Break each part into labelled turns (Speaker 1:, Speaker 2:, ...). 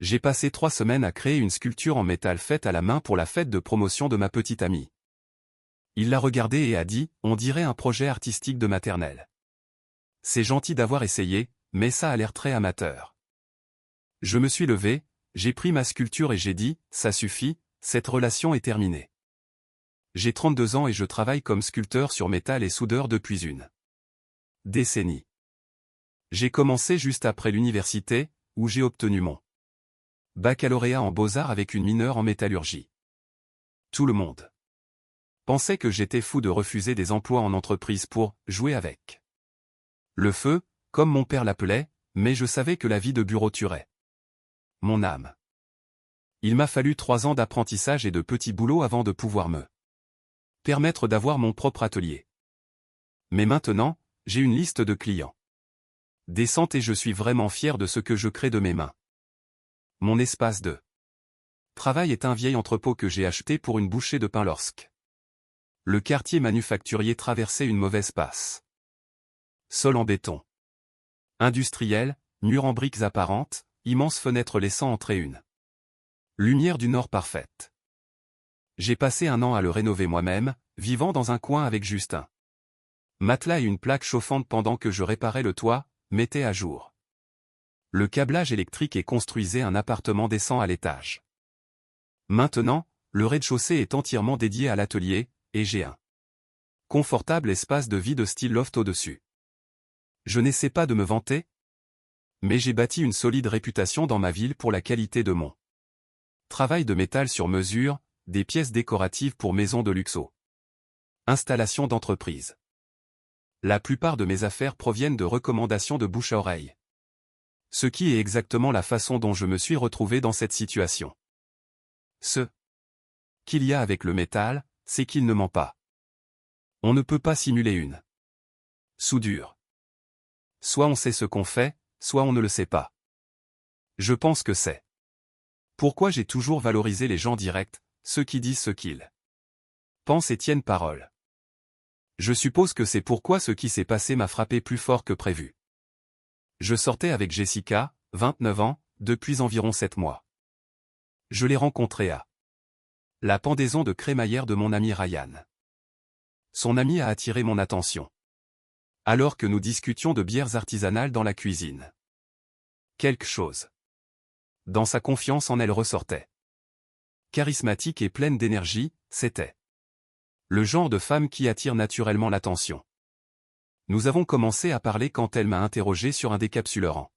Speaker 1: J'ai passé 3 semaines à créer une sculpture en métal faite à la main pour la fête de promotion de ma petite amie. Il l'a regardée et a dit, on dirait un projet artistique de maternelle. C'est gentil d'avoir essayé, mais ça a l'air très amateur. Je me suis levé, j'ai pris ma sculpture et j'ai dit, ça suffit, cette relation est terminée. J'ai 32 ans et je travaille comme sculpteur sur métal et soudeur depuis une décennie. J'ai commencé juste après l'université, où j'ai obtenu mon baccalauréat en beaux-arts avec une mineure en métallurgie. Tout le monde pensait que j'étais fou de refuser des emplois en entreprise pour « jouer avec le feu », comme mon père l'appelait, mais je savais que la vie de bureau tuerait mon âme. Il m'a fallu 3 ans d'apprentissage et de petits boulots avant de pouvoir me permettre d'avoir mon propre atelier. Mais maintenant, j'ai une liste de clients décente et je suis vraiment fier de ce que je crée de mes mains. Mon espace de travail est un vieil entrepôt que j'ai acheté pour une bouchée de pain lorsque le quartier manufacturier traversait une mauvaise passe. Sol en béton industriel, murs en briques apparentes, immenses fenêtres laissant entrer une lumière du nord parfaite. J'ai passé 1 an à le rénover moi-même, vivant dans un coin avec juste un matelas et une plaque chauffante pendant que je réparais le toit, mettais à jour le câblage électrique et construisais un appartement décent à l'étage. Maintenant, le rez-de-chaussée est entièrement dédié à l'atelier, et j'ai un confortable espace de vie de style loft au-dessus. Je n'essaie pas de me vanter, mais j'ai bâti une solide réputation dans ma ville pour la qualité de mon travail de métal sur mesure, des pièces décoratives pour maisons de luxe. Installation d'entreprise. La plupart de mes affaires proviennent de recommandations de bouche à oreille. Ce qui est exactement la façon dont je me suis retrouvé dans cette situation. Ce qu'il y a avec le métal, c'est qu'il ne ment pas. On ne peut pas simuler une soudure. Soit on sait ce qu'on fait, soit on ne le sait pas. Je pense que c'est pourquoi j'ai toujours valorisé les gens directs, ceux qui disent ce qu'ils pensent et tiennent parole. Je suppose que c'est pourquoi ce qui s'est passé m'a frappé plus fort que prévu. Je sortais avec Jessica, 29 ans, depuis environ 7 mois. Je l'ai rencontrée à la pendaison de crémaillère de mon ami Ryan. Son ami a attiré mon attention. Alors que nous discutions de bières artisanales dans la cuisine. Quelque chose dans sa confiance en elle ressortait. Charismatique et pleine d'énergie, c'était le genre de femme qui attire naturellement l'attention. Nous avons commencé à parler quand elle m'a interrogé sur un décapsuleur en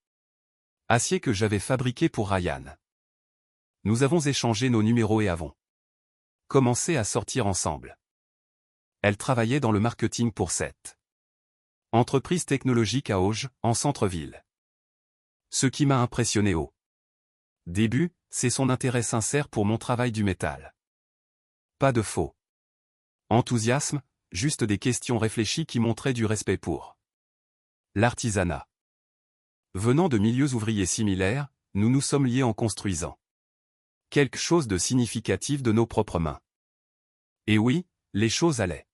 Speaker 1: acier que j'avais fabriqué pour Ryan. Nous avons échangé nos numéros et avons commencé à sortir ensemble. Elle travaillait dans le marketing pour cette entreprise technologique à Auge, en centre-ville. Ce qui m'a impressionné au début, c'est son intérêt sincère pour mon travail du métal. Pas de faux enthousiasme, juste des questions réfléchies qui montraient du respect pour l'artisanat. Venant de milieux ouvriers similaires, nous nous sommes liés en construisant quelque chose de significatif de nos propres mains. Et oui, les choses allaient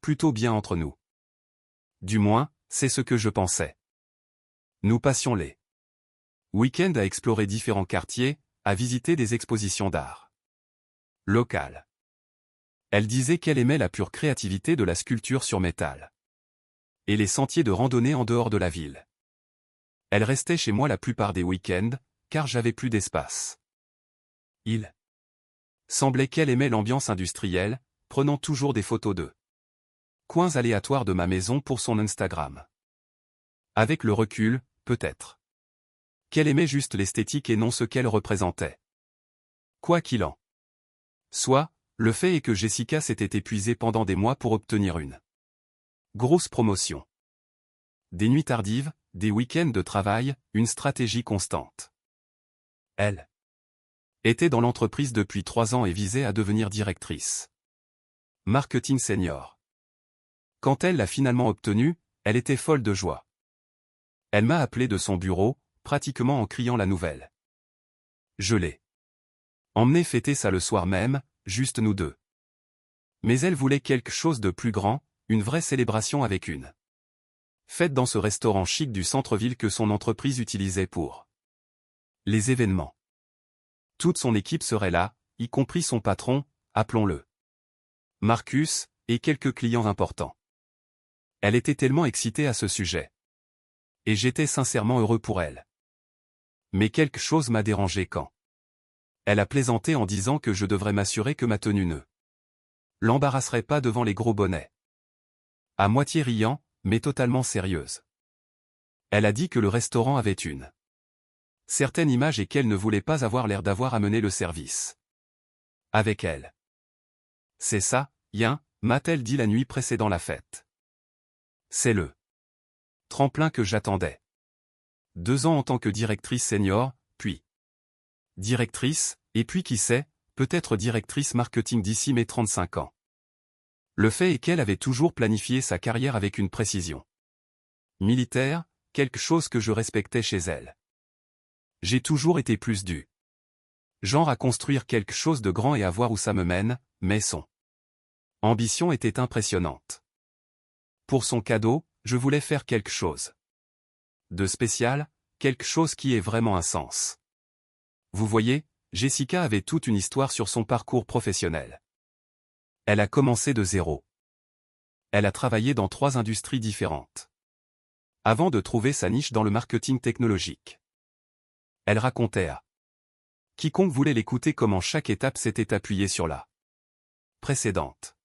Speaker 1: plutôt bien entre nous. Du moins, c'est ce que je pensais. Nous passions les week-ends à explorer différents quartiers, à visiter des expositions d'art locales. Elle disait qu'elle aimait la pure créativité de la sculpture sur métal. Et les sentiers de randonnée en dehors de la ville. Elle restait chez moi la plupart des week-ends, car j'avais plus d'espace. Il semblait qu'elle aimait l'ambiance industrielle, prenant toujours des photos de coins aléatoires de ma maison pour son Instagram. Avec le recul, peut-être qu'elle aimait juste l'esthétique et non ce qu'elle représentait. Quoi qu'il en soit, le fait est que Jessica s'était épuisée pendant des mois pour obtenir une grosse promotion. Des nuits tardives, des week-ends de travail, une stratégie constante. Elle était dans l'entreprise depuis 3 ans et visait à devenir directrice marketing senior. Quand elle l'a finalement obtenu, elle était folle de joie. Elle m'a appelé de son bureau, pratiquement en criant la nouvelle. Je l'ai emmenée fêter ça le soir même, juste nous deux. Mais elle voulait quelque chose de plus grand, une vraie célébration avec une fête dans ce restaurant chic du centre-ville que son entreprise utilisait pour les événements. Toute son équipe serait là, y compris son patron, appelons-le Marcus, et quelques clients importants. Elle était tellement excitée à ce sujet. Et j'étais sincèrement heureux pour elle. Mais quelque chose m'a dérangé quand elle a plaisanté en disant que je devrais m'assurer que ma tenue ne l'embarrasserait pas devant les gros bonnets. À moitié riant, mais totalement sérieuse. Elle a dit que le restaurant avait une certaine image et qu'elle ne voulait pas avoir l'air d'avoir amené le service avec elle. C'est ça, Yin, m'a-t-elle dit la nuit précédant la fête. C'est le tremplin que j'attendais. 2 ans en tant que directrice senior, puis directrice, et puis qui sait, peut-être directrice marketing d'ici mes 35 ans. Le fait est qu'elle avait toujours planifié sa carrière avec une précision militaire, quelque chose que je respectais chez elle. J'ai toujours été plus du genre à construire quelque chose de grand et à voir où ça me mène, mais son ambition était impressionnante. Pour son cadeau, je voulais faire quelque chose de spécial, quelque chose qui ait vraiment un sens. Vous voyez, Jessica avait toute une histoire sur son parcours professionnel. Elle a commencé de zéro. Elle a travaillé dans 3 industries différentes avant de trouver sa niche dans le marketing technologique. Elle racontait à quiconque voulait l'écouter comment chaque étape s'était appuyée sur la précédente.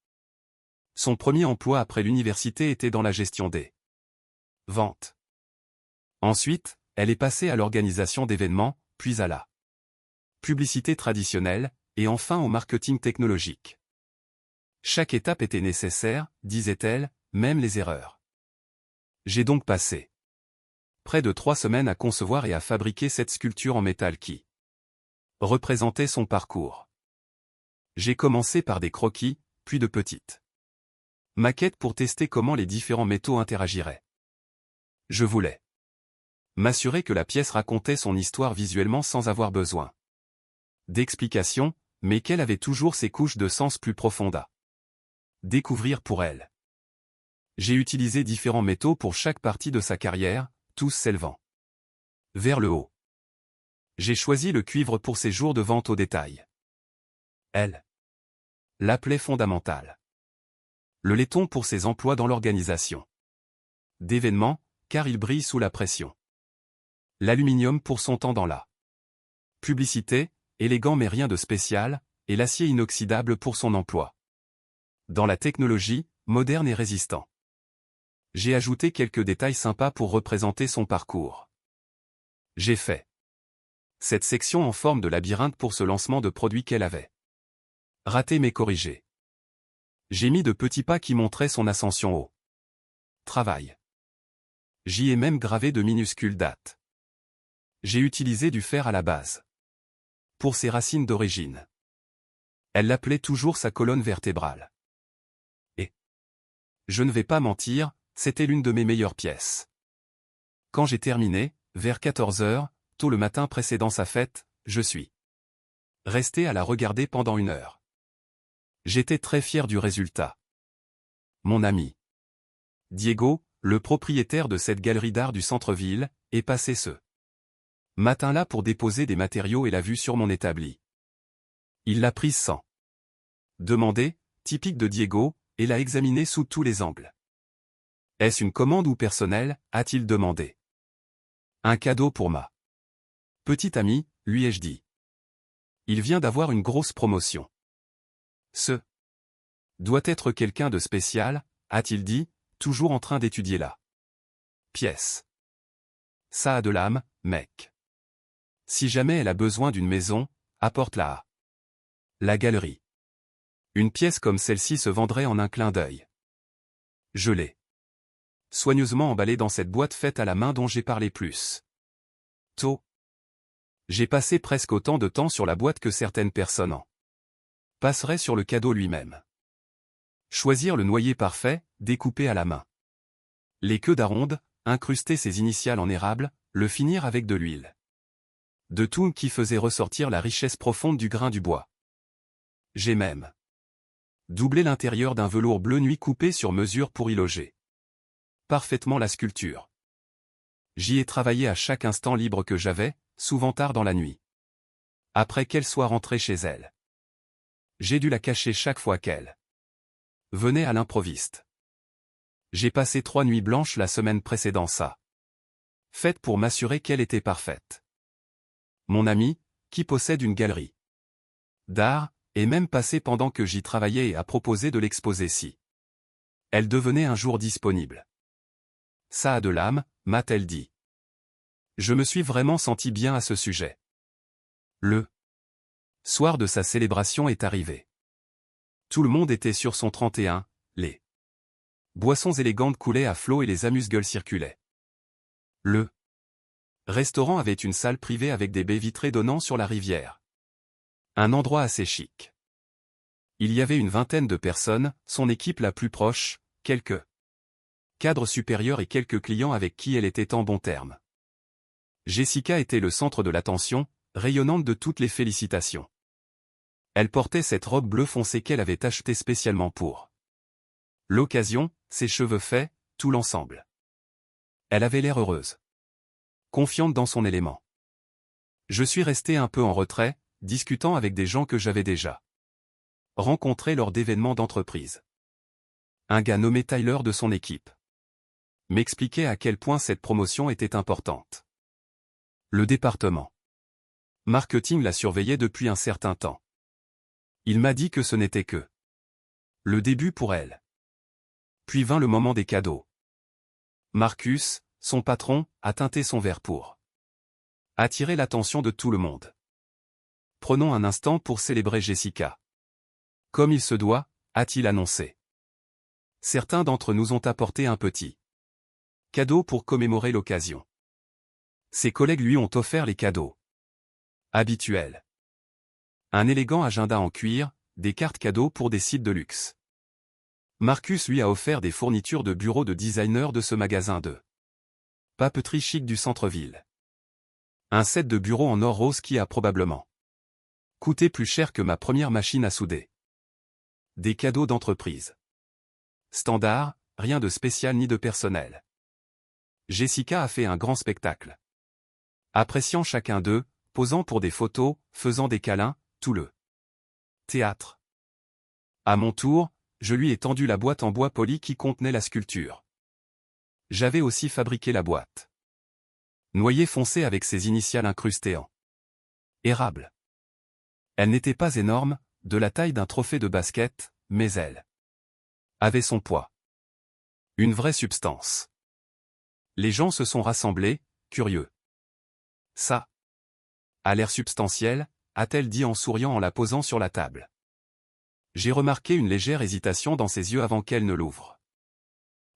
Speaker 1: Son premier emploi après l'université était dans la gestion des ventes. Ensuite, elle est passée à l'organisation d'événements, puis à la publicité traditionnelle, et enfin au marketing technologique. Chaque étape était nécessaire, disait-elle, même les erreurs. J'ai donc passé près de 3 semaines à concevoir et à fabriquer cette sculpture en métal qui représentait son parcours. J'ai commencé par des croquis, puis de petites maquettes pour tester comment les différents métaux interagiraient. Je voulais m'assurer que la pièce racontait son histoire visuellement sans avoir besoin d'explications, mais qu'elle avait toujours ses couches de sens plus profondes à découvrir pour elle. J'ai utilisé différents métaux pour chaque partie de sa carrière, tous s'élevant vers le haut. J'ai choisi le cuivre pour ses jours de vente au détail. Elle l'appelait fondamental. Le laiton pour ses emplois dans l'organisation d'événements, car il brille sous la pression. L'aluminium pour son temps dans la publicité, élégant mais rien de spécial, et l'acier inoxydable pour son emploi dans la technologie, moderne et résistant. J'ai ajouté quelques détails sympas pour représenter son parcours. J'ai fait cette section en forme de labyrinthe pour ce lancement de produit qu'elle avait raté mais corrigé. J'ai mis de petits pas qui montraient son ascension au travail. J'y ai même gravé de minuscules dates. J'ai utilisé du fer à la base pour ses racines d'origine. Elle l'appelait toujours sa colonne vertébrale. Et je ne vais pas mentir, c'était l'une de mes meilleures pièces. Quand j'ai terminé, vers 14 heures, tôt le matin précédant sa fête, je suis resté à la regarder pendant 1 heure. J'étais très fier du résultat. Mon ami Diego, le propriétaire de cette galerie d'art du centre-ville, est passé ce matin-là pour déposer des matériaux et l'a vue sur mon établi. Il l'a prise sans demander, typique de Diego, et l'a examinée sous tous les angles. Est-ce une commande ou personnelle, a-t-il demandé. Un cadeau pour ma petite amie, lui ai-je dit. Il vient d'avoir une grosse promotion. Ce doit être quelqu'un de spécial, a-t-il dit, toujours en train d'étudier la pièce. Ça a de l'âme, mec. Si jamais elle a besoin d'une maison, apporte-la à la galerie. Une pièce comme celle-ci se vendrait en un clin d'œil. Je l'ai soigneusement emballée dans cette boîte faite à la main dont j'ai parlé plus tôt. J'ai passé presque autant de temps sur la boîte que certaines personnes en passeraient sur le cadeau lui-même. Choisir le noyer parfait, découpé à la main. Les queues d'aronde, incruster ses initiales en érable, le finir avec de l'huile de toune qui faisait ressortir la richesse profonde du grain du bois. J'ai même doublé l'intérieur d'un velours bleu nuit coupé sur mesure pour y loger parfaitement la sculpture. J'y ai travaillé à chaque instant libre que j'avais, souvent tard dans la nuit. après qu'elle soit rentrée chez elle. J'ai dû la cacher chaque fois qu'elle venait à l'improviste. J'ai passé 3 nuits blanches la semaine précédant ça. Faites pour m'assurer qu'elle était parfaite. Mon ami, qui possède une galerie d'art, est même passé pendant que j'y travaillais et a proposé de l'exposer si elle devenait un jour disponible. Ça a de l'âme, m'a-t-elle dit. Je me suis vraiment senti bien à ce sujet. Le soir de sa célébration est arrivé. Tout le monde était sur son 31, les boissons élégantes coulaient à flot et les amuse-gueules circulaient. Le restaurant avait une salle privée avec des baies vitrées donnant sur la rivière. Un endroit assez chic. Il y avait une vingtaine de personnes, son équipe la plus proche, quelques cadres supérieurs et quelques clients avec qui elle était en bons termes. Jessica était le centre de l'attention, rayonnante de toutes les félicitations. Elle portait cette robe bleu foncé qu'elle avait achetée spécialement pour l'occasion, ses cheveux faits, tout l'ensemble. Elle avait l'air heureuse. Confiante dans son élément. Je suis resté un peu en retrait, discutant avec des gens que j'avais déjà rencontrés lors d'événements d'entreprise. Un gars nommé Tyler de son équipe m'expliquait à quel point cette promotion était importante. Le département marketing la surveillait depuis un certain temps. Il m'a dit que ce n'était que le début pour elle. Puis vint le moment des cadeaux. Marcus, son patron, a teinté son verre pour attirer l'attention de tout le monde. Prenons un instant pour célébrer Jessica. Comme il se doit, a-t-il annoncé. Certains d'entre nous ont apporté un petit cadeau pour commémorer l'occasion. Ses collègues lui ont offert les cadeaux habituels. Un élégant agenda en cuir, des cartes cadeaux pour des sites de luxe. Marcus lui a offert des fournitures de bureau de designer de ce magasin de papeterie chic du centre-ville. Un set de bureau en or rose qui a probablement coûté plus cher que ma première machine à souder. Des cadeaux d'entreprise. Standard, rien de spécial ni de personnel. Jessica a fait un grand spectacle. Appréciant chacun d'eux, posant pour des photos, faisant des câlins, tout le théâtre. À mon tour, je lui ai tendu la boîte en bois poli qui contenait la sculpture. J'avais aussi fabriqué la boîte. Noyer foncé avec ses initiales incrustées en érable. Elle n'était pas énorme, de la taille d'un trophée de basket, mais elle avait son poids. Une vraie substance. Les gens se sont rassemblés, curieux. Ça a l'air substantiel, a-t-elle dit en souriant en la posant sur la table. J'ai remarqué une légère hésitation dans ses yeux avant qu'elle ne l'ouvre.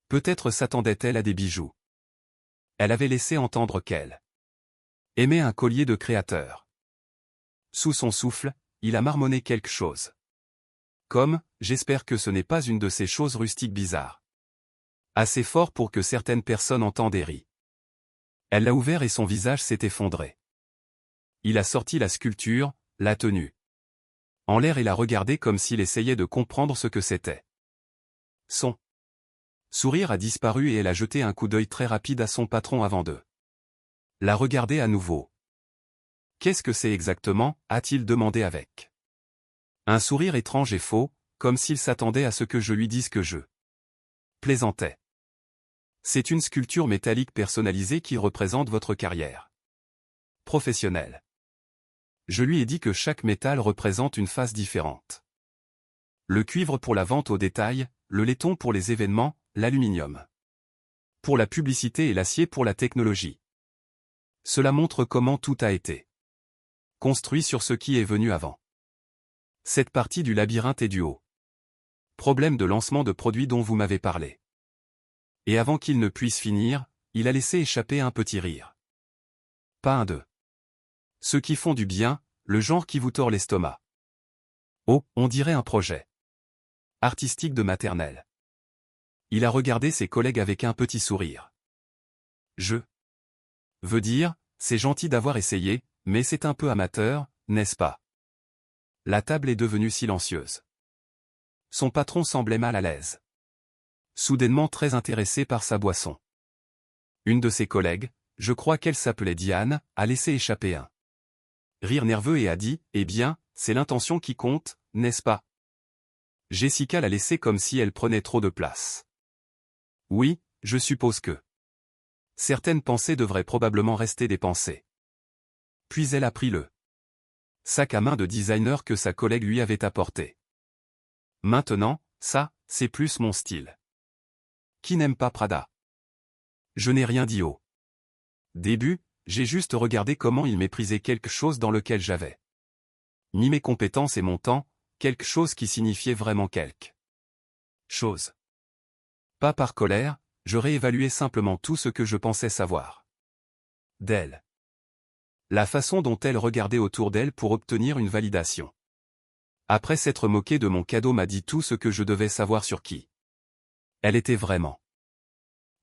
Speaker 1: Peut-être s'attendait-elle à des bijoux. Elle avait laissé entendre qu'elle aimait un collier de créateur. Sous son souffle, il a marmonné quelque chose. Comme, j'espère que ce n'est pas une de ces choses rustiques bizarres. Assez fort pour que certaines personnes entendent et rient. Elle l'a ouvert et son visage s'est effondré. Il a sorti la sculpture, l'a tenue en l'air et l'a regardée comme s'il essayait de comprendre ce que c'était. Son sourire a disparu et elle a jeté un coup d'œil très rapide à son patron avant de la regarder à nouveau. Qu'est-ce que c'est exactement, a-t-il demandé avec un sourire étrange et faux, comme s'il s'attendait à ce que je lui dise que je plaisantais. C'est une sculpture métallique personnalisée qui représente votre carrière professionnelle. Je lui ai dit que chaque métal représente une face différente. Le cuivre pour la vente au détail, le laiton pour les événements, l'aluminium pour la publicité et l'acier pour la technologie. Cela montre comment tout a été construit sur ce qui est venu avant. Cette partie du labyrinthe est du haut problème de lancement de produits dont vous m'avez parlé. Et avant qu'il ne puisse finir, il a laissé échapper un petit rire. Pas un d'eux. Ceux qui font du bien, le genre qui vous tord l'estomac. Oh, on dirait un projet artistique de maternelle. Il a regardé ses collègues avec un petit sourire. Je veux dire, c'est gentil d'avoir essayé, mais c'est un peu amateur, n'est-ce pas? La table est devenue silencieuse. Son patron semblait mal à l'aise. Soudainement très intéressé par sa boisson. Une de ses collègues, je crois qu'elle s'appelait Diane, a laissé échapper un rire nerveux et a dit « Eh bien, c'est l'intention qui compte, n'est-ce pas ?» Jessica l'a laissé comme si elle prenait trop de place. Oui, je suppose que. Certaines pensées devraient probablement rester des pensées. Puis elle a pris le sac à main de designer que sa collègue lui avait apporté. Maintenant, ça, c'est plus mon style. Qui n'aime pas Prada? Je n'ai rien dit au début, j'ai juste regardé comment il méprisait quelque chose dans lequel j'avais mis mes compétences et mon temps, quelque chose qui signifiait vraiment quelque chose. Pas par colère, je réévaluais simplement tout ce que je pensais savoir d'elle. La façon dont elle regardait autour d'elle pour obtenir une validation. Après s'être moquée de mon cadeau m'a dit tout ce que je devais savoir sur qui elle était vraiment.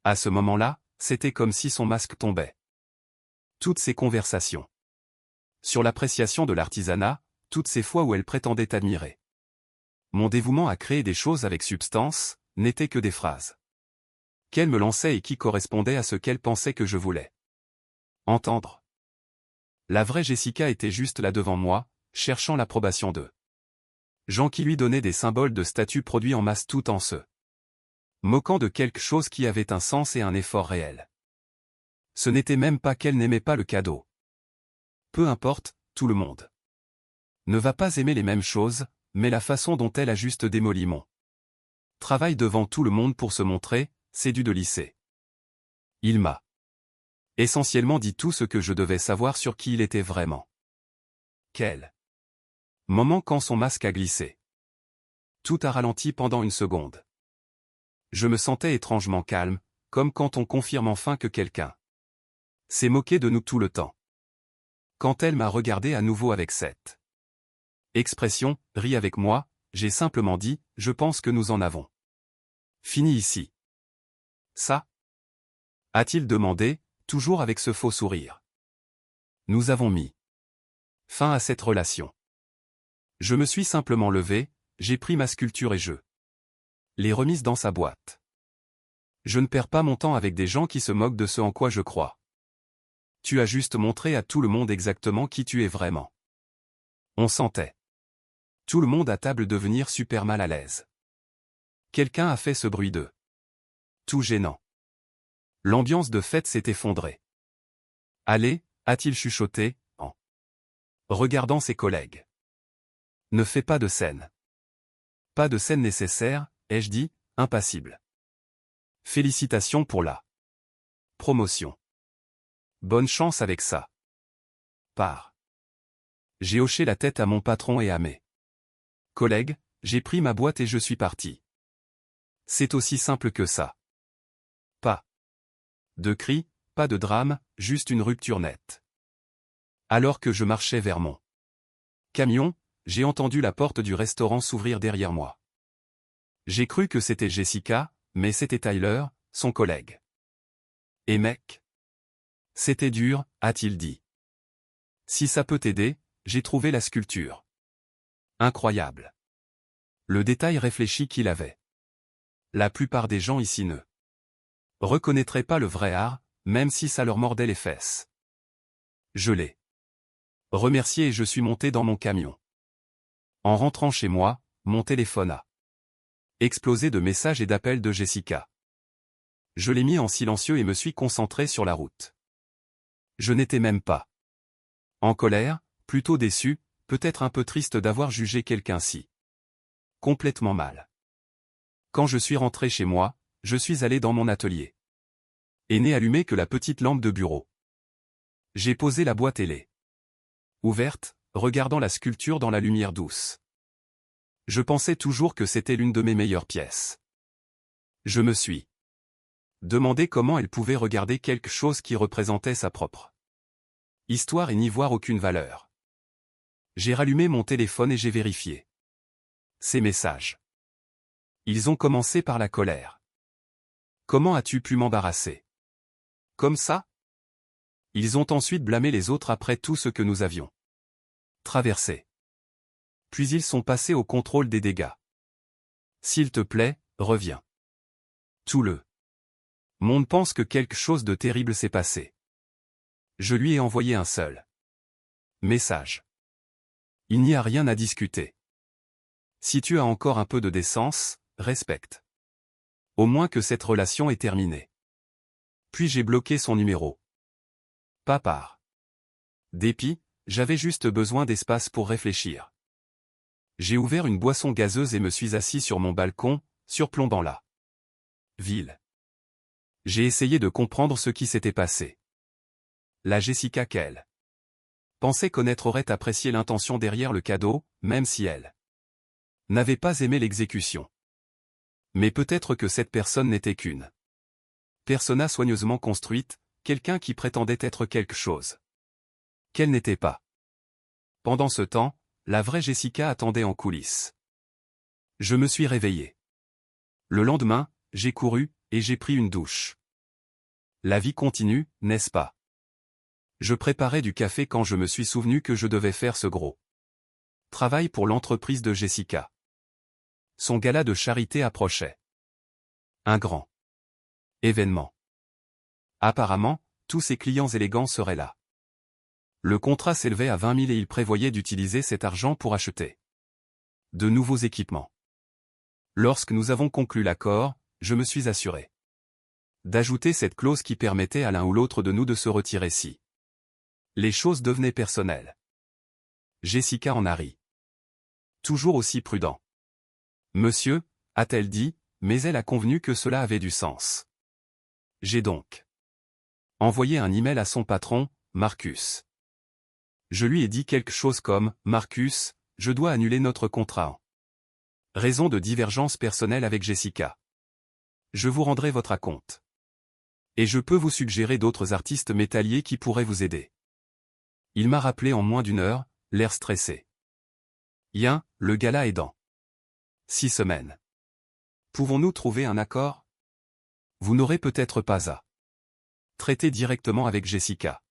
Speaker 1: À ce moment-là, c'était comme si son masque tombait. Toutes ces conversations sur l'appréciation de l'artisanat, toutes ces fois où elle prétendait admirer mon dévouement à créer des choses avec substance, n'étaient que des phrases qu'elle me lançait et qui correspondaient à ce qu'elle pensait que je voulais entendre. La vraie Jessica était juste là devant moi, cherchant l'approbation de gens qui lui donnaient des symboles de statut produits en masse tout en se moquant de quelque chose qui avait un sens et un effort réel. Ce n'était même pas qu'elle n'aimait pas le cadeau. Peu importe, tout le monde ne va pas aimer les mêmes choses, mais la façon dont elle a juste démoli mon travail devant tout le monde pour se montrer, c'est du de lycée. Il m'a essentiellement dit tout ce que je devais savoir sur qui il était vraiment. Quel moment quand son masque a glissé. Tout a ralenti pendant une seconde. Je me sentais étrangement calme, comme quand on confirme enfin que quelqu'un s'est moqué de nous tout le temps. Quand elle m'a regardé à nouveau avec cette expression, ris avec moi, j'ai simplement dit, je pense que nous en avons fini ici. Ça? A-t-il demandé, toujours avec ce faux sourire. Nous avons mis fin à cette relation. Je me suis simplement levé, j'ai pris ma sculpture et je l'ai remise dans sa boîte. Je ne perds pas mon temps avec des gens qui se moquent de ce en quoi je crois. Tu as juste montré à tout le monde exactement qui tu es vraiment. On sentait tout le monde à table devenir super mal à l'aise. Quelqu'un a fait ce bruit de tout gênant. L'ambiance de fête s'est effondrée. Allez, a-t-il chuchoté, en regardant ses collègues. Ne fais pas de scène. Pas de scène nécessaire, ai-je dit, impassible. Félicitations pour la promotion. Bonne chance avec ça. Pars. J'ai hoché la tête à mon patron et à mes collègues, j'ai pris ma boîte et je suis parti. C'est aussi simple que ça. Pas de cris, pas de drame, juste une rupture nette. Alors que je marchais vers mon camion, j'ai entendu la porte du restaurant s'ouvrir derrière moi. J'ai cru que c'était Jessica, mais c'était Tyler, son collègue. Et mec? C'était dur, a-t-il dit. Si ça peut t'aider, j'ai trouvé la sculpture. Incroyable. Le détail réfléchi qu'il avait. La plupart des gens ici ne reconnaîtraient pas le vrai art, même si ça leur mordait les fesses. Je l'ai remercié et je suis monté dans mon camion. En rentrant chez moi, mon téléphone a explosé de messages et d'appels de Jessica. Je l'ai mis en silencieux et me suis concentré sur la route. Je n'étais même pas en colère, plutôt déçu, peut-être un peu triste d'avoir jugé quelqu'un si complètement mal. Quand je suis rentré chez moi, je suis allé dans mon atelier. Et n'ai allumé que la petite lampe de bureau. J'ai posé la boîte et l'ai ouverte, regardant la sculpture dans la lumière douce. Je pensais toujours que c'était l'une de mes meilleures pièces. Je me suis demandé comment elle pouvait regarder quelque chose qui représentait sa propre histoire et n'y voir aucune valeur. J'ai rallumé mon téléphone et j'ai vérifié ces messages. Ils ont commencé par la colère. Comment as-tu pu m'embarrasser? Comme ça? Ils ont ensuite blâmé les autres après tout ce que nous avions traversé. Puis ils sont passés au contrôle des dégâts. S'il te plaît, reviens. Tout le monde pense que quelque chose de terrible s'est passé. Je lui ai envoyé un seul Message. Il n'y a rien à discuter. Si tu as encore un peu de décence, respecte. Au moins que cette relation est terminée. Puis j'ai bloqué son numéro. Pas par dépit, j'avais juste besoin d'espace pour réfléchir. J'ai ouvert une boisson gazeuse et me suis assis sur mon balcon, surplombant la ville. J'ai essayé de comprendre ce qui s'était passé. La Jessica qu'elle pensait connaître aurait apprécié l'intention derrière le cadeau, même si elle n'avait pas aimé l'exécution. Mais peut-être que cette personne n'était qu'une persona soigneusement construite, quelqu'un qui prétendait être quelque chose qu'elle n'était pas. Pendant ce temps, la vraie Jessica attendait en coulisses. Je me suis réveillé. Le lendemain, j'ai couru, et j'ai pris une douche. La vie continue, n'est-ce pas? Je préparais du café quand je me suis souvenu que je devais faire ce gros travail pour l'entreprise de Jessica. Son gala de charité approchait. Un grand événement. Apparemment, tous ses clients élégants seraient là. Le contrat s'élevait à 20 000 et il prévoyait d'utiliser cet argent pour acheter de nouveaux équipements. Lorsque nous avons conclu l'accord, je me suis assuré d'ajouter cette clause qui permettait à l'un ou l'autre de nous de se retirer si les choses devenaient personnelles. Jessica en a ri. Toujours aussi prudent. Monsieur, a-t-elle dit, mais elle a convenu que cela avait du sens. J'ai donc envoyé un email à son patron, Marcus. Je lui ai dit quelque chose comme « Marcus, je dois annuler notre contrat en raison de divergences personnelles avec Jessica. Je vous rendrai votre acompte. Et je peux vous suggérer d'autres artistes métalliers qui pourraient vous aider. » Il m'a rappelé en moins d'une heure, l'air stressé. Yin, le gala est dans 6 semaines. Pouvons-nous trouver un accord? Vous n'aurez peut-être pas à traiter directement avec Jessica.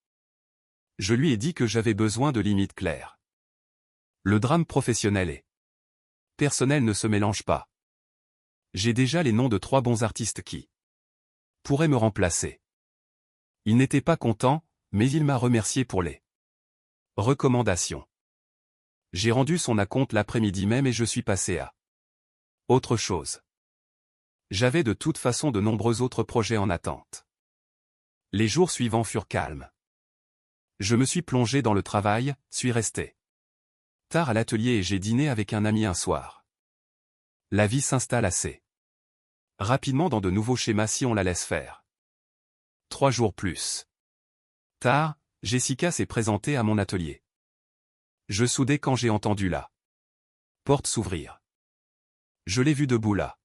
Speaker 1: Je lui ai dit que j'avais besoin de limites claires. Le drame professionnel et personnel ne se mélangent pas. J'ai déjà les noms de 3 bons artistes qui pourraient me remplacer. Il n'était pas content, mais il m'a remercié pour les recommandations. J'ai rendu son acompte l'après-midi même et je suis passé à autre chose. J'avais de toute façon de nombreux autres projets en attente. Les jours suivants furent calmes. Je me suis plongé dans le travail, suis resté tard à l'atelier et j'ai dîné avec un ami un soir. La vie s'installe assez rapidement dans de nouveaux schémas si on la laisse faire. 3 jours plus tard, Jessica s'est présentée à mon atelier. Je soudais quand j'ai entendu la porte s'ouvrir. Je l'ai vue debout là.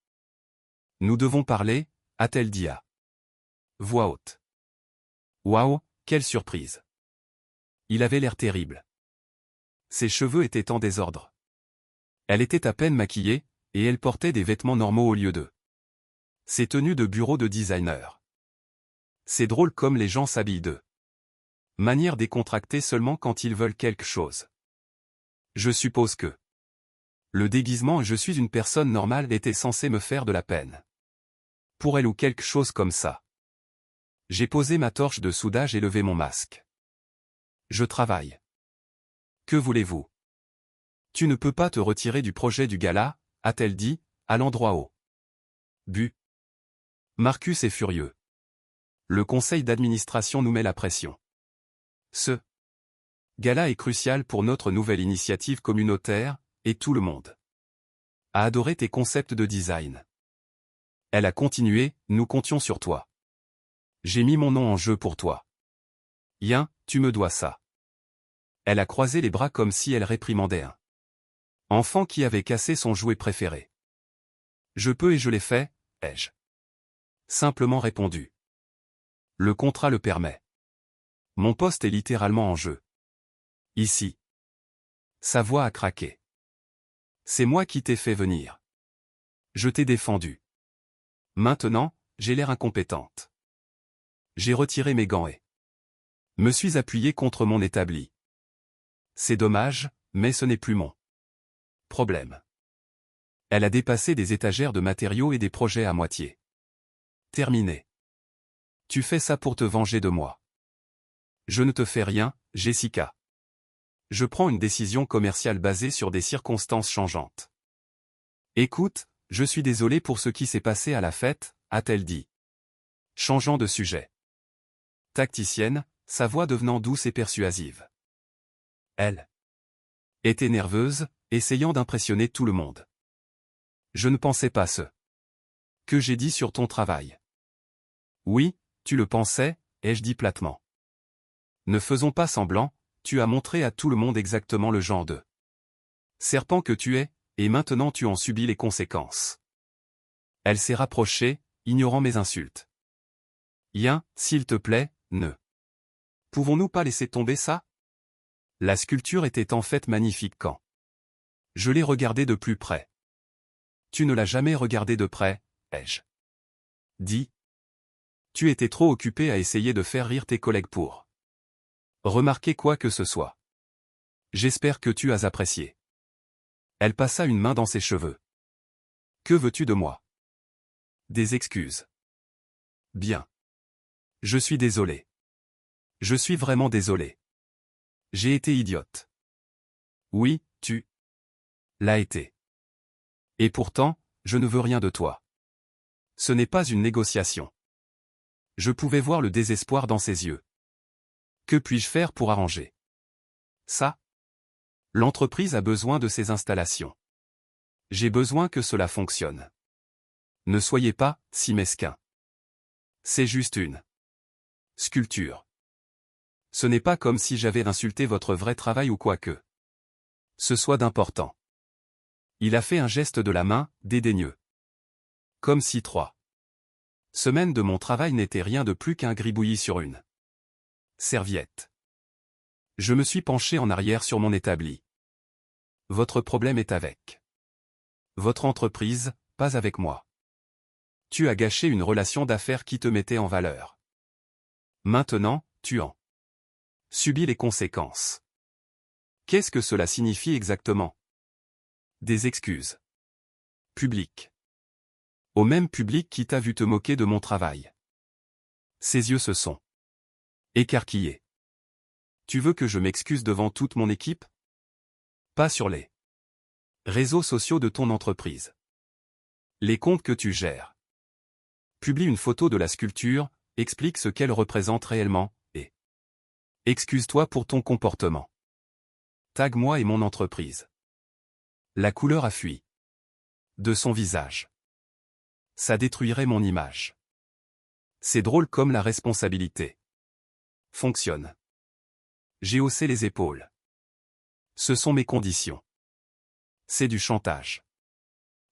Speaker 1: Nous devons parler, a-t-elle dit à voix haute. Waouh, quelle surprise! Il avait l'air terrible. Ses cheveux étaient en désordre. Elle était à peine maquillée, et elle portait des vêtements normaux au lieu de ses tenues de bureau de designer. C'est drôle comme les gens s'habillent de manière décontractée seulement quand ils veulent quelque chose. Je suppose que le déguisement je suis une personne normale était censé me faire de la peine. Pour elle ou quelque chose comme ça. J'ai posé ma torche de soudage et levé mon masque. Je travaille. Que voulez-vous? Tu ne peux pas te retirer du projet du gala, a-t-elle dit, à l'endroit au but. Marcus est furieux. Le conseil d'administration nous met la pression. Ce gala est crucial pour notre nouvelle initiative communautaire, et tout le monde a adoré tes concepts de design. Elle a continué, nous comptions sur toi. J'ai mis mon nom en jeu pour toi. Yin, tu me dois ça. Elle a croisé les bras comme si elle réprimandait un enfant qui avait cassé son jouet préféré. Je peux et je l'ai fait, ai-je simplement répondu. Le contrat le permet. Mon poste est littéralement en jeu. Ici. Sa voix a craqué. C'est moi qui t'ai fait venir. Je t'ai défendu. Maintenant, j'ai l'air incompétente. J'ai retiré mes gants et me suis appuyé contre mon établi. C'est dommage, mais ce n'est plus mon problème. Elle a dépassé des étagères de matériaux et des projets à moitié. Terminé. Tu fais ça pour te venger de moi. Je ne te fais rien, Jessica. Je prends une décision commerciale basée sur des circonstances changeantes. Écoute, je suis désolé pour ce qui s'est passé à la fête, a-t-elle dit. Changeant de sujet. Tacticienne, sa voix devenant douce et persuasive. Elle était nerveuse, essayant d'impressionner tout le monde. Je ne pensais pas ce que j'ai dit sur ton travail. Oui, tu le pensais, ai-je dit platement. Ne faisons pas semblant, tu as montré à tout le monde exactement le genre de serpent que tu es, et maintenant tu en subis les conséquences. Elle s'est rapprochée, ignorant mes insultes. Yin, s'il te plaît, ne pouvons-nous pas laisser tomber ça? La sculpture était en fait magnifique quand je l'ai regardée de plus près. Tu ne l'as jamais regardée de près, ai-je dit. Tu étais trop occupé à essayer de faire rire tes collègues pour remarquer quoi que ce soit. J'espère que tu as apprécié. Elle passa une main dans ses cheveux. Que veux-tu de moi? Des excuses. Bien. Je suis désolé. Je suis vraiment désolé. J'ai été idiote. Oui, tu l'as été. Et pourtant, je ne veux rien de toi. Ce n'est pas une négociation. Je pouvais voir le désespoir dans ses yeux. Que puis-je faire pour arranger ça? L'entreprise a besoin de ces installations. J'ai besoin que cela fonctionne. Ne soyez pas si mesquin. C'est juste une sculpture. Ce n'est pas comme si j'avais insulté votre vrai travail ou quoi que ce soit d'important. Il a fait un geste de la main, dédaigneux. Comme si 3 semaines de mon travail n'étaient rien de plus qu'un gribouillis sur une serviette. Je me suis penché en arrière sur mon établi. Votre problème est avec votre entreprise, pas avec moi. Tu as gâché une relation d'affaires qui te mettait en valeur. Maintenant, tu en subis les conséquences. Qu'est-ce que cela signifie exactement? Des excuses publiques. Au même public qui t'a vu te moquer de mon travail. Ses yeux se sont écarquillés. Tu veux que je m'excuse devant toute mon équipe? Pas sur les réseaux sociaux de ton entreprise. Les comptes que tu gères. Publie une photo de la sculpture, explique ce qu'elle représente réellement, et excuse-toi pour ton comportement. Tag moi et mon entreprise. La couleur a fui de son visage. Ça détruirait mon image. C'est drôle comme la responsabilité fonctionne. J'ai haussé les épaules. Ce sont mes conditions. C'est du chantage.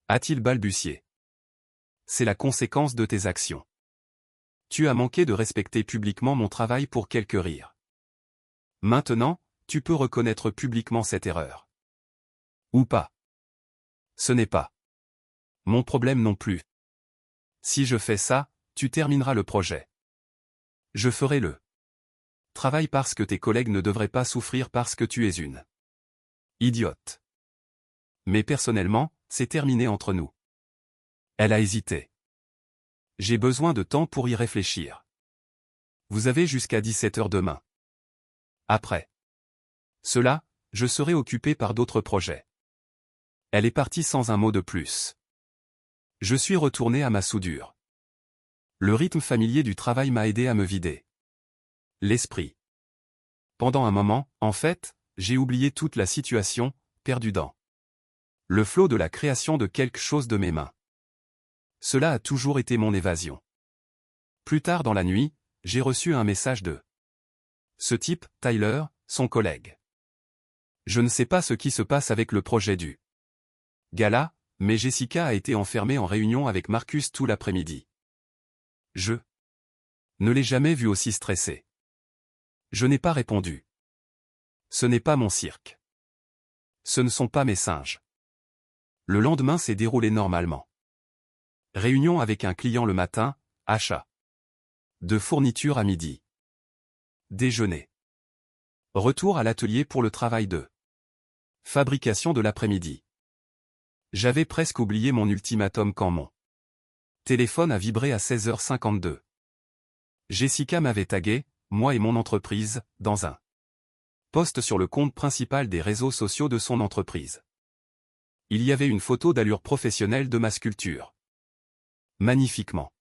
Speaker 1: A-t-il balbutié. C'est la conséquence de tes actions. Tu as manqué de respecter publiquement mon travail pour quelques rires. Maintenant, tu peux reconnaître publiquement cette erreur. Ou pas. Ce n'est pas mon problème non plus. Si je fais ça, tu termineras le projet. Je ferai le travail parce que tes collègues ne devraient pas souffrir parce que tu es une idiote. Mais personnellement, c'est terminé entre nous. Elle a hésité. J'ai besoin de temps pour y réfléchir. Vous avez jusqu'à 17 heures demain. Après cela, je serai occupé par d'autres projets. Elle est partie sans un mot de plus. Je suis retourné à ma soudure. Le rythme familier du travail m'a aidé à me vider l'esprit. Pendant un moment, en fait, j'ai oublié toute la situation, perdu dans le flot de la création de quelque chose de mes mains. Cela a toujours été mon évasion. Plus tard dans la nuit, j'ai reçu un message de ce type, Tyler, son collègue. Je ne sais pas ce qui se passe avec le projet du gala, mais Jessica a été enfermée en réunion avec Marcus tout l'après-midi. Je ne l'ai jamais vue aussi stressée. Je n'ai pas répondu. Ce n'est pas mon cirque. Ce ne sont pas mes singes. Le lendemain s'est déroulé normalement. Réunion avec un client le matin, achat de fournitures à midi. Déjeuner. Retour à l'atelier pour le travail de fabrication de l'après-midi. J'avais presque oublié mon ultimatum quand mon téléphone a vibré à 16h52. Jessica m'avait tagué, moi et mon entreprise, dans un poste sur le compte principal des réseaux sociaux de son entreprise. Il y avait une photo d'allure professionnelle de ma sculpture. Magnifiquement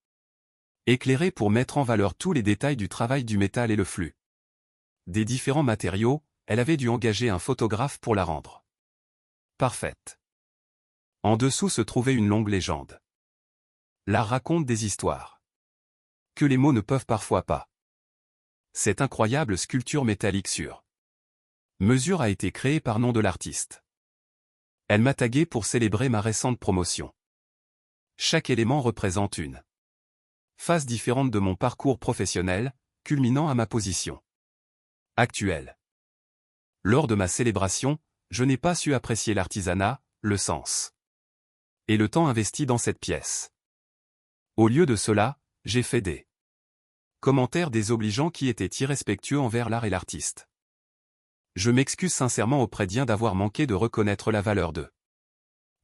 Speaker 1: éclairée pour mettre en valeur tous les détails du travail du métal et le flux des différents matériaux, elle avait dû engager un photographe pour la rendre parfaite. En dessous se trouvait une longue légende. L'art raconte des histoires que les mots ne peuvent parfois pas. Cette incroyable sculpture métallique sur mesure a été créée par nom de l'artiste. Elle m'a tagué pour célébrer ma récente promotion. Chaque élément représente une phase différente de mon parcours professionnel, culminant à ma position actuelle. Lors de ma célébration, je n'ai pas su apprécier l'artisanat, le sens et le temps investi dans cette pièce. Au lieu de cela, j'ai fait des commentaires désobligeants qui étaient irrespectueux envers l'art et l'artiste. Je m'excuse sincèrement auprès d'Ien d'avoir manqué de reconnaître la valeur de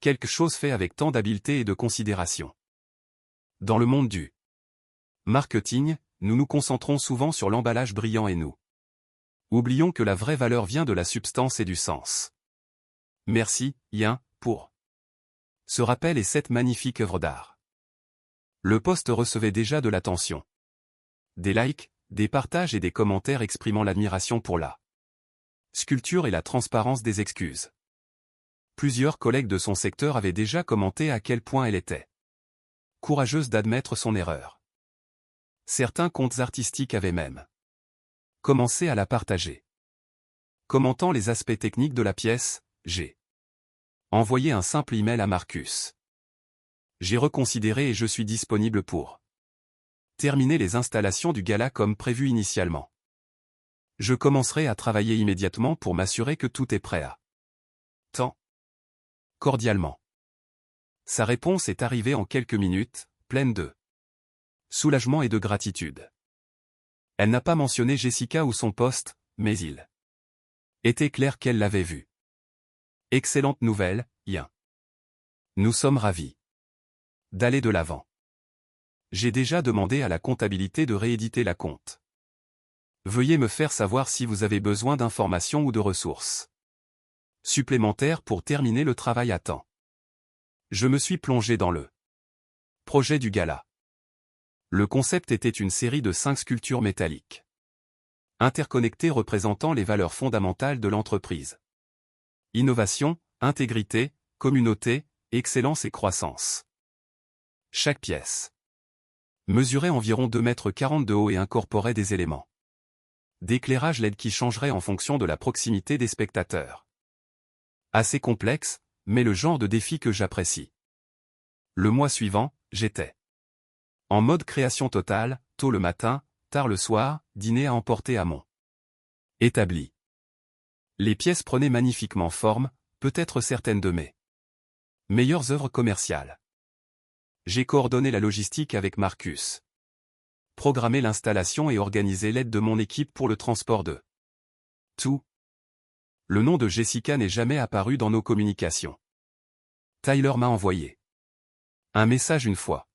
Speaker 1: quelque chose fait avec tant d'habileté et de considération. Dans le monde du marketing, nous nous concentrons souvent sur l'emballage brillant et nous oublions que la vraie valeur vient de la substance et du sens. Merci, Ien, pour ce rappel et cette magnifique œuvre d'art. Le post recevait déjà de l'attention, des likes, des partages et des commentaires exprimant l'admiration pour la sculpture et la transparence des excuses. Plusieurs collègues de son secteur avaient déjà commenté à quel point elle était courageuse d'admettre son erreur. Certains comptes artistiques avaient même commencé à la partager. Commentant les aspects techniques de la pièce, j'ai envoyé un simple email à Marcus. J'ai reconsidéré et je suis disponible pour terminer les installations du gala comme prévu initialement. Je commencerai à travailler immédiatement pour m'assurer que tout est prêt à temps. Cordialement. Sa réponse est arrivée en quelques minutes, pleine de soulagement et de gratitude. Elle n'a pas mentionné Jessica ou son poste, mais il était clair qu'elle l'avait vu. Excellente nouvelle, Ien. Nous sommes ravis d'aller de l'avant. J'ai déjà demandé à la comptabilité de rééditer la compte. Veuillez me faire savoir si vous avez besoin d'informations ou de ressources supplémentaires pour terminer le travail à temps. Je me suis plongé dans le projet du gala. Le concept était une série de 5 sculptures métalliques interconnectées représentant les valeurs fondamentales de l'entreprise. Innovation, intégrité, communauté, excellence et croissance. Chaque pièce mesurait environ 2,40 m de haut et incorporait des éléments d'éclairage LED qui changeraient en fonction de la proximité des spectateurs. Assez complexe, mais le genre de défi que j'apprécie. Le mois suivant, j'étais en mode création totale, tôt le matin, tard le soir, dîner à emporter à mon établi. Les pièces prenaient magnifiquement forme, peut-être certaines de mes meilleures œuvres commerciales. J'ai coordonné la logistique avec Marcus, programmé l'installation et organisé l'aide de mon équipe pour le transport de tout. Le nom de Jessica n'est jamais apparu dans nos communications. Tyler m'a envoyé un message une fois.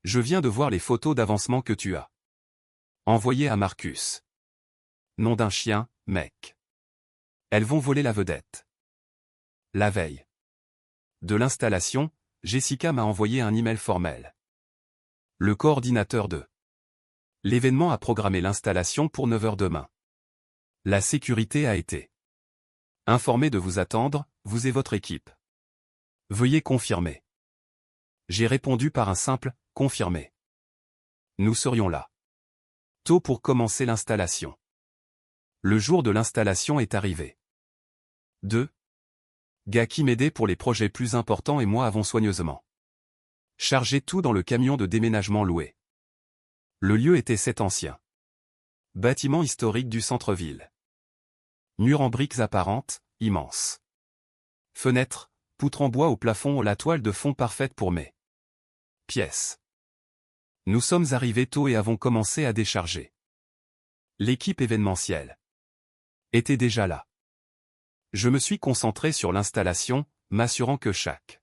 Speaker 1: Je viens de voir les photos d'avancement que tu as envoyées à Marcus. Nom d'un chien, mec. Elles vont voler la vedette. La veille de l'installation, Jessica m'a envoyé un email formel. Le coordinateur de l'événement a programmé l'installation pour 9 h demain. La sécurité a été informée de vous attendre, vous et votre équipe. Veuillez confirmer. J'ai répondu par un simple « confirmer ». Nous serions là tôt pour commencer l'installation. Le jour de l'installation est arrivé. 2 gars qui m'aidaient pour les projets plus importants et moi avons soigneusement chargé tout dans le camion de déménagement loué. Le lieu était cet ancien bâtiment historique du centre-ville. Murs en briques apparentes, immenses. Fenêtres, poutres en bois au plafond, la toile de fond parfaite pour mes pièces. Nous sommes arrivés tôt et avons commencé à décharger. L'équipe événementielle était déjà là. Je me suis concentré sur l'installation, m'assurant que chaque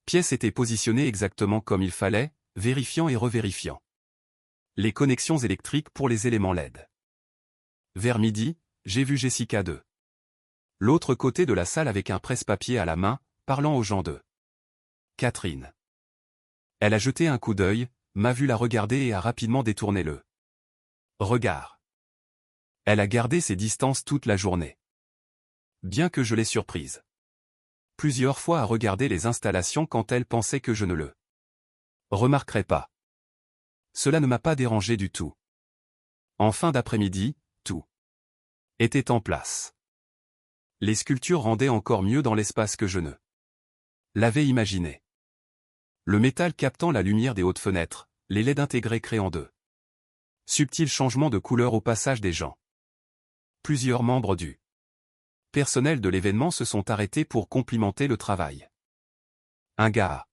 Speaker 1: pièce était positionnée exactement comme il fallait, vérifiant et revérifiant les connexions électriques pour les éléments LED. Vers midi, j'ai vu Jessica de l'autre côté de la salle avec un presse-papier à la main, parlant aux gens de Catherine. Elle a jeté un coup d'œil, m'a vu la regarder et a rapidement détourné le regard. Elle a gardé ses distances toute la journée. Bien que je l'ai surprise plusieurs fois à regarder les installations quand elle pensait que je ne le remarquerais pas. Cela ne m'a pas dérangé du tout. En fin d'après-midi, tout était en place. Les sculptures rendaient encore mieux dans l'espace que je ne l'avais imaginé. Le métal captant la lumière des hautes fenêtres, les LED intégrés créant de subtils changements de couleur au passage des gens. Plusieurs membres du personnel de l'événement se sont arrêtés pour complimenter le travail. Un gars a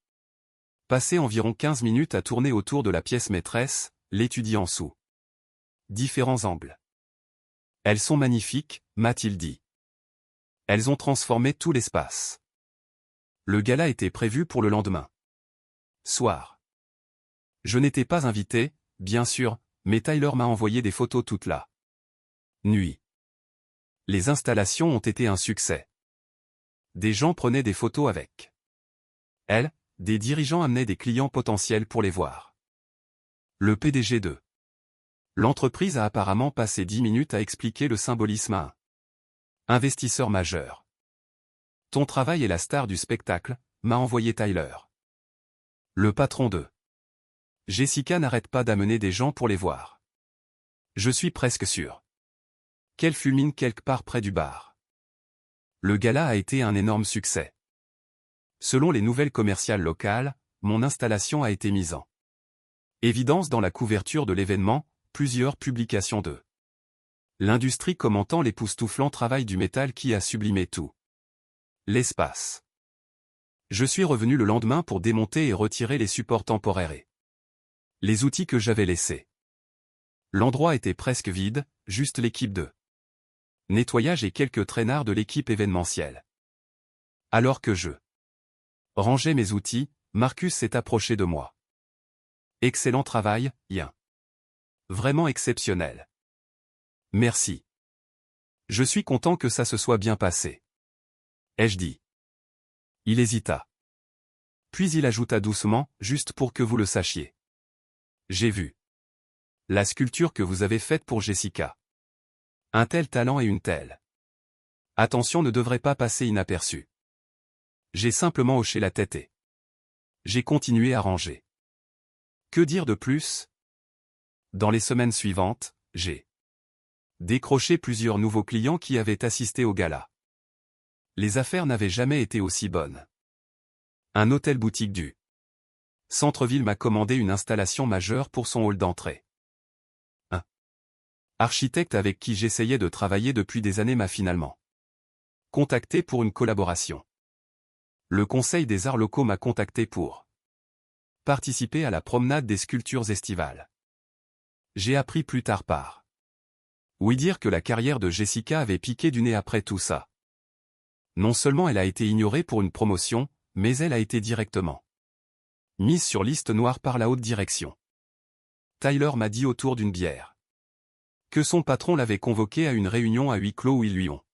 Speaker 1: passé environ 15 minutes à tourner autour de la pièce maîtresse, l'étudiant sous différents angles. Elles sont magnifiques, m'a-t-il dit. Elles ont transformé tout l'espace. Le gala était prévu pour le lendemain soir. Je n'étais pas invité, bien sûr, mais Tyler m'a envoyé des photos toute la nuit. Les installations ont été un succès. Des gens prenaient des photos avec elles, des dirigeants amenaient des clients potentiels pour les voir. Le PDG de l'entreprise a apparemment passé 10 minutes à expliquer le symbolisme à un investisseur majeur. Ton travail est la star du spectacle, m'a envoyé Tyler. Le patron de Jessica n'arrête pas d'amener des gens pour les voir. Je suis presque sûr qu'elle fulmine quelque part près du bar. Le gala a été un énorme succès. Selon les nouvelles commerciales locales, mon installation a été mise en évidence dans la couverture de l'événement, plusieurs publications de l'industrie commentant l'époustouflant travail du métal qui a sublimé tout l'espace. Je suis revenu le lendemain pour démonter et retirer les supports temporaires et les outils que j'avais laissés. L'endroit était presque vide, juste l'équipe de nettoyage et quelques traînards de l'équipe événementielle. Alors que je rangeais mes outils, Marcus s'est approché de moi. Excellent travail, Ian. Vraiment exceptionnel. Merci. Je suis content que ça se soit bien passé. Ai-je dit. Il hésita. Puis il ajouta doucement, juste pour que vous le sachiez. J'ai vu la sculpture que vous avez faite pour Jessica. Un tel talent et une telle attention ne devrait pas passer inaperçu. J'ai simplement hoché la tête et j'ai continué à ranger. Que dire de plus? Dans les semaines suivantes, j'ai décroché plusieurs nouveaux clients qui avaient assisté au gala. Les affaires n'avaient jamais été aussi bonnes. Un hôtel-boutique du centre-ville m'a commandé une installation majeure pour son hall d'entrée. Un architecte avec qui j'essayais de travailler depuis des années m'a finalement contacté pour une collaboration. Le Conseil des arts locaux m'a contacté pour participer à la promenade des sculptures estivales. J'ai appris plus tard par oui dire que la carrière de Jessica avait piqué du nez après tout ça. Non seulement elle a été ignorée pour une promotion, mais elle a été directement mise sur liste noire par la haute direction. Tyler m'a dit autour d'une bière que son patron l'avait convoquée à une réunion à huis clos où ils lui ont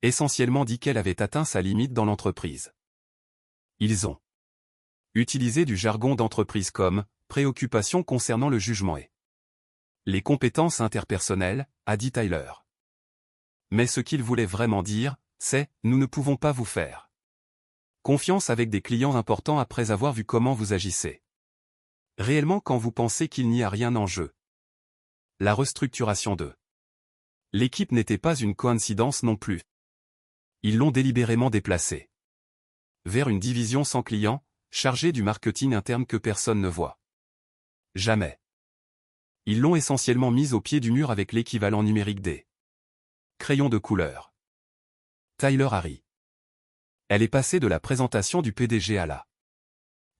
Speaker 1: essentiellement dit qu'elle avait atteint sa limite dans l'entreprise. Ils ont utilisé du jargon d'entreprise comme « préoccupation concernant le jugement et les compétences interpersonnelles », a dit Tyler. Mais ce qu'il voulait vraiment dire, c'est « nous ne pouvons pas vous faire confiance avec des clients importants après avoir vu comment vous agissez. Réellement quand vous pensez qu'il n'y a rien en jeu. » La restructuration de l'équipe n'était pas une coïncidence non plus. Ils l'ont délibérément déplacée vers une division sans clients, chargée du marketing interne que personne ne voit. Jamais. Ils l'ont essentiellement mise au pied du mur avec l'équivalent numérique des crayons de couleur. Tyler Harry. Elle est passée de la présentation du PDG à la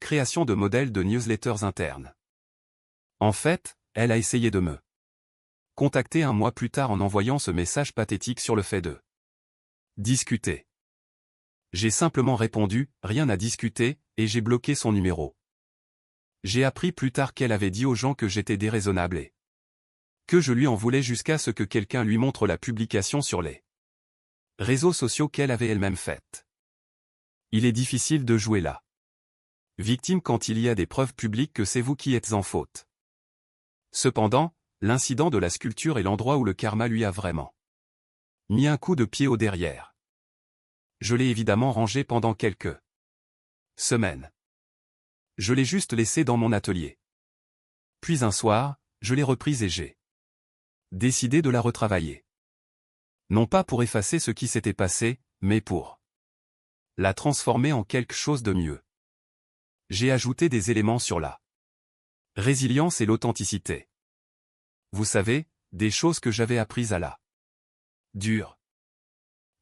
Speaker 1: création de modèles de newsletters internes. En fait, elle a essayé de me contacter un mois plus tard en envoyant ce message pathétique sur le fait de discuter. J'ai simplement répondu, rien à discuter, et j'ai bloqué son numéro. J'ai appris plus tard qu'elle avait dit aux gens que j'étais déraisonnable et Que je lui en voulais jusqu'à ce que quelqu'un lui montre la publication sur les réseaux sociaux qu'elle avait elle-même faite. Il est difficile de jouer la victime quand il y a des preuves publiques que c'est vous qui êtes en faute. Cependant, l'incident de la sculpture est l'endroit où le karma lui a vraiment mis un coup de pied au derrière. Je l'ai évidemment rangé pendant quelques semaines. Je l'ai juste laissé dans mon atelier. Puis un soir, je l'ai reprise et j'ai décidé de la retravailler. Non pas pour effacer ce qui s'était passé, mais pour la transformer en quelque chose de mieux. J'ai ajouté des éléments sur la résilience et l'authenticité. Vous savez, des choses que j'avais apprises à la dure.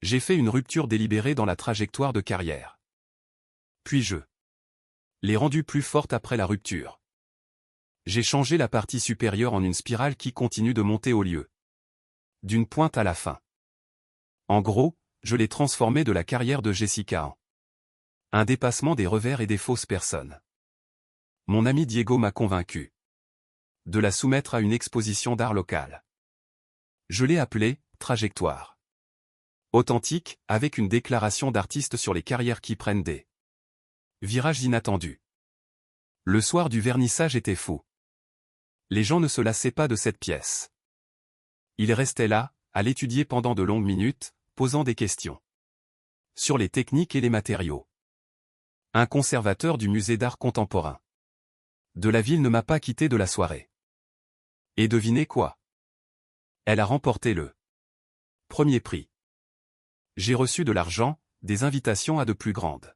Speaker 1: J'ai fait une rupture délibérée dans la trajectoire de carrière. Puis je l'ai rendue plus forte après la rupture. J'ai changé la partie supérieure en une spirale qui continue de monter au lieu d'une pointe à la fin. En gros, je l'ai transformée de la carrière de Jessica en un dépassement des revers et des fausses personnes. Mon ami Diego m'a convaincu de la soumettre à une exposition d'art local. Je l'ai appelée « Trajectoire authentique » avec une déclaration d'artiste sur les carrières qui prennent des virages inattendus. Le soir du vernissage était fou. Les gens ne se lassaient pas de cette pièce. Ils restaient là, à l'étudier pendant de longues minutes, posant des questions sur les techniques et les matériaux. Un conservateur du musée d'art contemporain de la ville ne m'a pas quitté de la soirée. Et devinez quoi? Elle a remporté le premier prix. J'ai reçu de l'argent, des invitations à de plus grandes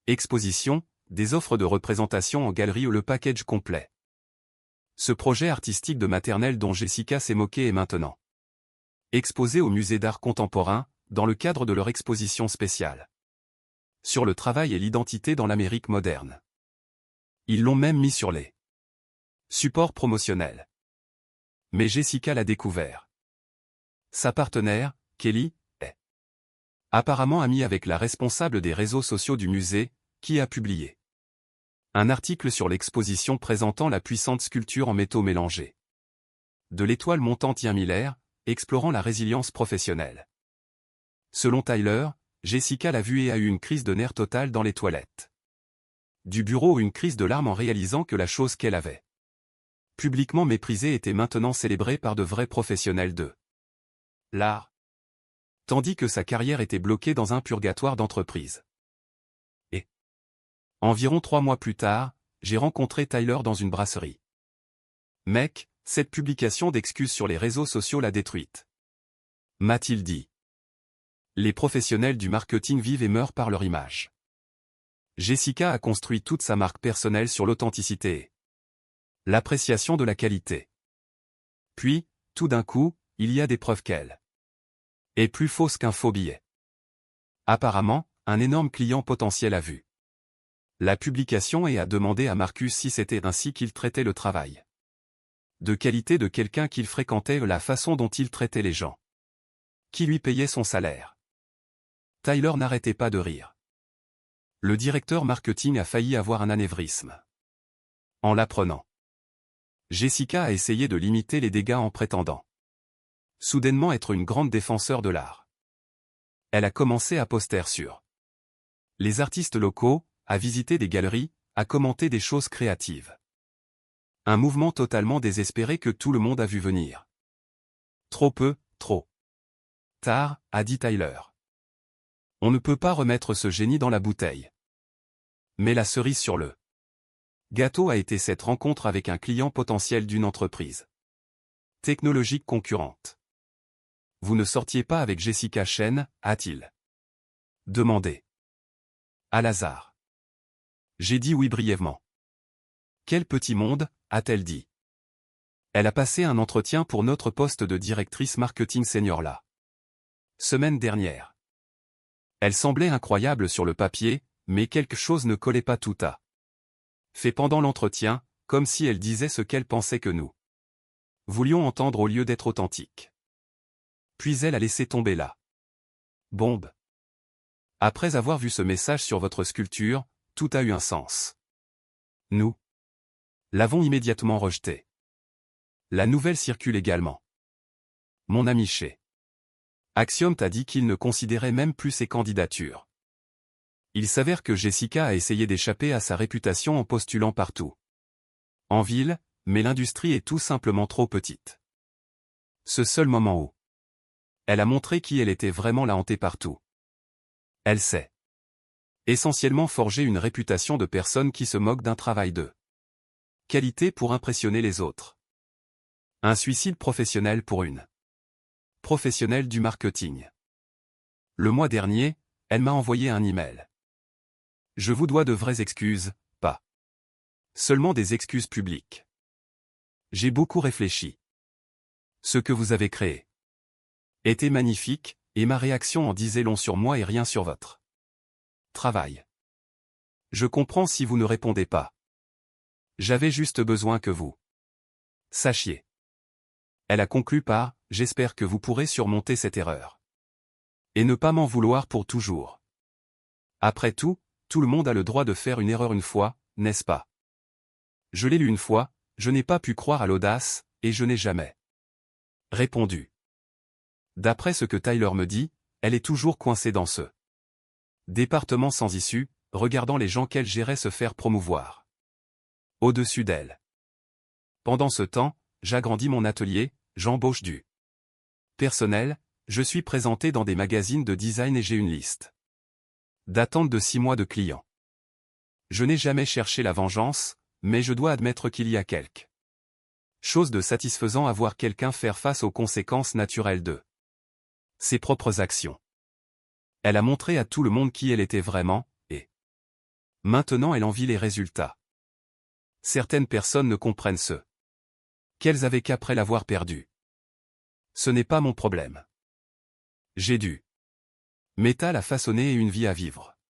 Speaker 1: expositions, des offres de représentation en galerie ou le package complet. Ce projet artistique de maternelle dont Jessica s'est moquée est maintenant exposé au musée d'art contemporain, dans le cadre de leur exposition spéciale sur le travail et l'identité dans l'Amérique moderne. Ils l'ont même mis sur les supports promotionnels. Mais Jessica l'a découvert. Sa partenaire, Kelly, est apparemment amie avec la responsable des réseaux sociaux du musée, qui a publié un article sur l'exposition présentant la puissante sculpture en métaux mélangés de l'étoile montante Ian Miller, explorant la résilience professionnelle. Selon Tyler, Jessica l'a vue et a eu une crise de nerfs totale dans les toilettes du bureau ou une crise de larmes en réalisant que la chose qu'elle avait publiquement méprisée était maintenant célébrée par de vrais professionnels de l'art, tandis que sa carrière était bloquée dans un purgatoire d'entreprise. Et environ 3 mois plus tard, j'ai rencontré Tyler dans une brasserie. Mec, cette publication d'excuses sur les réseaux sociaux l'a détruite, m'a-t-il dit. Les professionnels du marketing vivent et meurent par leur image. Jessica a construit toute sa marque personnelle sur l'authenticité et l'appréciation de la qualité. Puis, tout d'un coup, il y a des preuves qu'elle est plus fausse qu'un faux billet. Apparemment, un énorme client potentiel a vu la publication et a demandé à Marcus si c'était ainsi qu'il traitait le travail de qualité de quelqu'un qu'il fréquentait, la façon dont il traitait les gens qui lui payaient son salaire. Tyler n'arrêtait pas de rire. Le directeur marketing a failli avoir un anévrisme en l'apprenant. Jessica a essayé de limiter les dégâts en prétendant soudainement être une grande défenseur de l'art. Elle a commencé à poster sur les artistes locaux, à visiter des galeries, à commenter des choses créatives. Un mouvement totalement désespéré que tout le monde a vu venir. Trop peu, trop tard, a dit Tyler. On ne peut pas remettre ce génie dans la bouteille. Mais la cerise sur le gâteau a été cette rencontre avec un client potentiel d'une entreprise technologique concurrente. Vous ne sortiez pas avec Jessica Chen, a-t-il demandé. À Lazare. J'ai dit oui brièvement. Quel petit monde, a-t-elle dit. Elle a passé un entretien pour notre poste de directrice marketing senior la semaine dernière. Elle semblait incroyable sur le papier, mais quelque chose ne collait pas tout à fait pendant l'entretien, comme si elle disait ce qu'elle pensait que nous voulions entendre au lieu d'être authentique. Puis elle a laissé tomber la bombe. Après avoir vu ce message sur votre sculpture, tout a eu un sens. Nous l'avons immédiatement rejeté. La nouvelle circule également. Mon ami chez Axiom t'a dit qu'il ne considérait même plus ses candidatures. Il s'avère que Jessica a essayé d'échapper à sa réputation en postulant partout. En ville, mais l'industrie est tout simplement trop petite. Ce seul moment où elle a montré qui elle était vraiment l'a hantée partout. Elle s'est essentiellement forgé une réputation de personne qui se moque d'un travail de qualité pour impressionner les autres. Un suicide professionnel pour une professionnelle du marketing. Le mois dernier, elle m'a envoyé un email. Je vous dois de vraies excuses, pas seulement des excuses publiques. J'ai beaucoup réfléchi. Ce que vous avez créé était magnifique, et ma réaction en disait long sur moi et rien sur votre travail. Je comprends si vous ne répondez pas. J'avais juste besoin que vous sachiez. Elle a conclu par « J'espère que vous pourrez surmonter cette erreur. Et ne pas m'en vouloir pour toujours. Après tout le monde a le droit de faire une erreur une fois, n'est-ce pas? Je l'ai lu une fois, je n'ai pas pu croire à l'audace, et je n'ai jamais répondu. D'après ce que Tyler me dit, elle est toujours coincée dans ce département sans issue, regardant les gens qu'elle gérait se faire promouvoir au-dessus d'elle. Pendant ce temps, j'agrandis mon atelier, j'embauche du personnel, je suis présenté dans des magazines de design et j'ai une liste d'attente de 6 mois de clients. Je n'ai jamais cherché la vengeance, mais je dois admettre qu'il y a quelque chose de satisfaisant à voir quelqu'un faire face aux conséquences naturelles de ses propres actions. Elle a montré à tout le monde qui elle était vraiment, et maintenant elle en vit les résultats. Certaines personnes ne comprennent ce qu'elles avaient qu'après l'avoir perdu. Ce n'est pas mon problème. J'ai du métal à façonner et une vie à vivre.